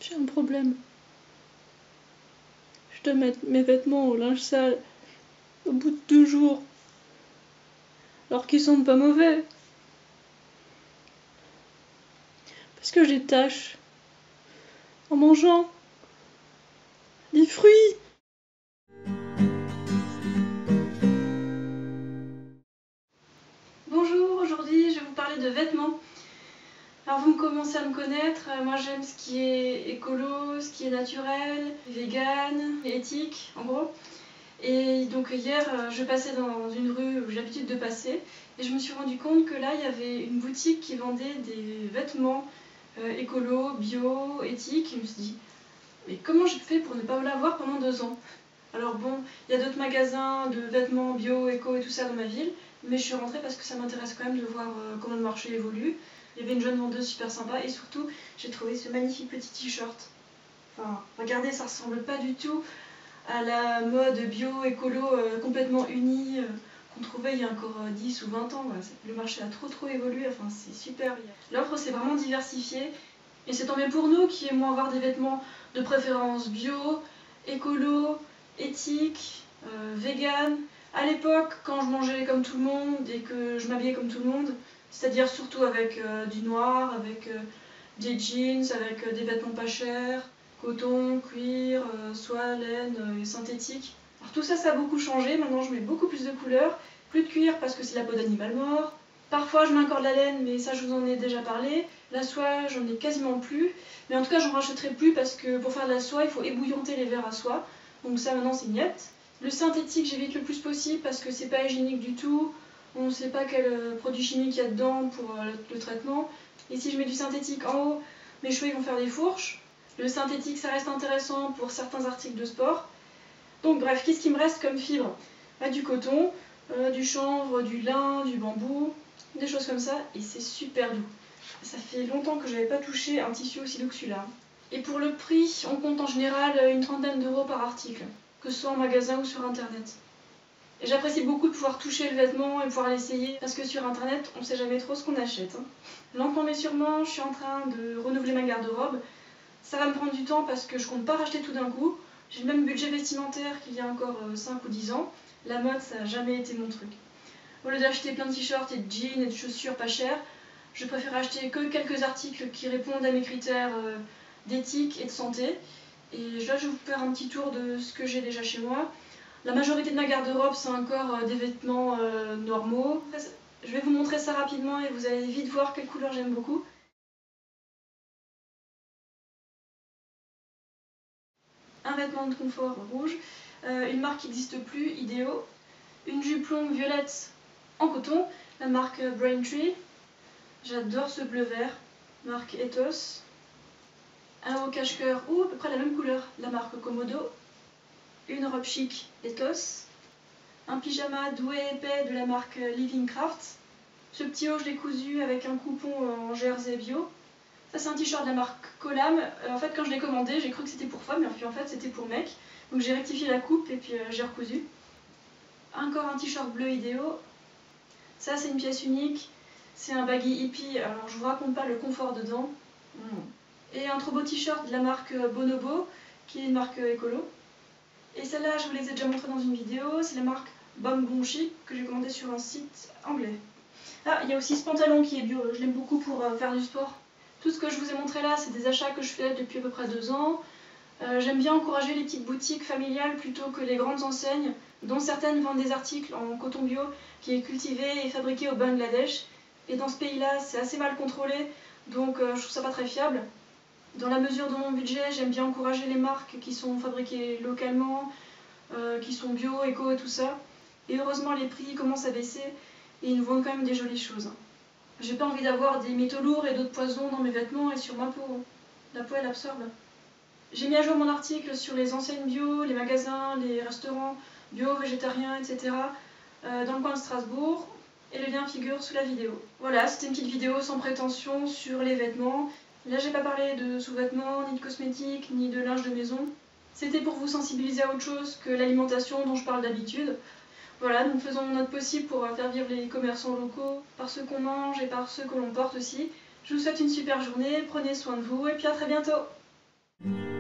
J'ai un problème. Je dois mettre mes vêtements au linge sale au bout de 2 jours. Alors qu'ils sont pas mauvais. Parce que j'ai tâche en mangeant des fruits. Bonjour, aujourd'hui je vais vous parler de vêtements. Alors vous commencez à me connaître, moi j'aime ce qui est écolo, ce qui est naturel, vegan, éthique en gros. Et donc hier je passais dans une rue où j'ai l'habitude de passer et je me suis rendu compte que là il y avait une boutique qui vendait des vêtements écolo, bio, éthique. Et je me suis dit, mais comment j'ai fait pour ne pas l'avoir pendant 2 ans? Alors bon, il y a d'autres magasins de vêtements bio, éco et tout ça dans ma ville, mais je suis rentrée parce que ça m'intéresse quand même de voir comment le marché évolue. Il y avait une jeune vendeuse super sympa et surtout j'ai trouvé ce magnifique petit t-shirt. Enfin, regardez, ça ressemble pas du tout à la mode bio, écolo complètement unie qu'on trouvait il y a encore 10 ou 20 ans. Voilà. Le marché a trop évolué, enfin c'est super. L'offre s'est vraiment diversifiée et c'est tant mieux pour nous qui aimons avoir des vêtements de préférence bio, écolo, éthique, vegan. À l'époque, quand je mangeais comme tout le monde et que je m'habillais comme tout le monde, c'est-à-dire surtout avec du noir, avec des jeans, avec des vêtements pas chers, coton, cuir, soie, laine et synthétique. Alors tout ça, ça a beaucoup changé. Maintenant, je mets beaucoup plus de couleurs. Plus de cuir parce que c'est la peau d'animal mort. Parfois, je mets encore de la laine, mais ça, je vous en ai déjà parlé. La soie, j'en ai quasiment plus. Mais en tout cas, j'en rachèterai plus parce que pour faire de la soie, il faut ébouillanter les vers à soie. Donc ça, maintenant, c'est niet. Le synthétique, j'évite le plus possible parce que c'est pas hygiénique du tout. On ne sait pas quel produit chimique il y a dedans pour le traitement. Et si je mets du synthétique en haut, mes cheveux ils vont faire des fourches. Le synthétique, ça reste intéressant pour certains articles de sport. Donc bref, qu'est-ce qui me reste comme fibre? Du coton, du chanvre, du lin, du bambou, des choses comme ça. Et c'est super doux. Ça fait longtemps que je n'avais pas touché un tissu aussi doux que celui-là. Et pour le prix, on compte en général une 30aine d'euros par article, que ce soit en magasin ou sur internet. Et j'apprécie beaucoup de pouvoir toucher le vêtement et pouvoir l'essayer, parce que sur internet, on ne sait jamais trop ce qu'on achète. Lentement mais sûrement, je suis en train de renouveler ma garde-robe. Ça va me prendre du temps parce que je compte pas racheter tout d'un coup. J'ai le même budget vestimentaire qu'il y a encore 5 ou 10 ans. La mode, ça n'a jamais été mon truc. Au lieu d'acheter plein de t-shirts et de jeans et de chaussures pas chères, je préfère acheter que quelques articles qui répondent à mes critères d'éthique et de santé. Et là, je vais vous faire un petit tour de ce que j'ai déjà chez moi. La majorité de ma garde-robe, c'est encore des vêtements normaux. Je vais vous montrer ça rapidement et vous allez vite voir quelle couleur j'aime beaucoup. Un vêtement de confort rouge, une marque qui n'existe plus, Idéo. Une jupe longue violette en coton, la marque Braintree. J'adore ce bleu vert, marque Ethos. Un haut cache-cœur, ou à peu près la même couleur, la marque Komodo. Une robe chic Ethos. Un pyjama doux et épais de la marque Living Craft. Ce petit haut, je l'ai cousu avec un coupon en jersey bio. Ça, c'est un t-shirt de la marque Colam. En fait, quand je l'ai commandé, j'ai cru que c'était pour femme, mais en fait, c'était pour mec. Donc j'ai rectifié la coupe et puis j'ai recousu. Encore un t-shirt bleu Idéo. Ça, c'est une pièce unique. C'est un baggy hippie. Alors, je vous raconte pas le confort dedans. Et un trop beau t-shirt de la marque Bonobo, qui est une marque écolo. Et celle-là, je vous les ai déjà montrées dans une vidéo. C'est la marque Bamboo Chic que j'ai commandé sur un site anglais. Ah, il y a aussi ce pantalon qui est bio. Je l'aime beaucoup pour faire du sport. Tout ce que je vous ai montré là, c'est des achats que je fais depuis à peu près 2 ans. J'aime bien encourager les petites boutiques familiales plutôt que les grandes enseignes, dont certaines vendent des articles en coton bio qui est cultivé et fabriqué au Bangladesh. Et dans ce pays-là, c'est assez mal contrôlé, donc je trouve ça pas très fiable. Dans la mesure de mon budget, j'aime bien encourager les marques qui sont fabriquées localement, qui sont bio, éco et tout ça. Et heureusement, les prix commencent à baisser et ils nous vendent quand même des jolies choses. J'ai pas envie d'avoir des métaux lourds et d'autres poisons dans mes vêtements et sur ma peau. La peau, elle absorbe. J'ai mis à jour mon article sur les enseignes bio, les magasins, les restaurants bio, végétariens, etc. Dans le coin de Strasbourg. Et le lien figure sous la vidéo. Voilà, c'était une petite vidéo sans prétention sur les vêtements. Là, j'ai pas parlé de sous-vêtements, ni de cosmétiques, ni de linge de maison. C'était pour vous sensibiliser à autre chose que l'alimentation dont je parle d'habitude. Voilà, donc faisons notre possible pour faire vivre les commerçants locaux, par ceux qu'on mange et par ceux que l'on porte aussi. Je vous souhaite une super journée, prenez soin de vous et puis à très bientôt. Merci.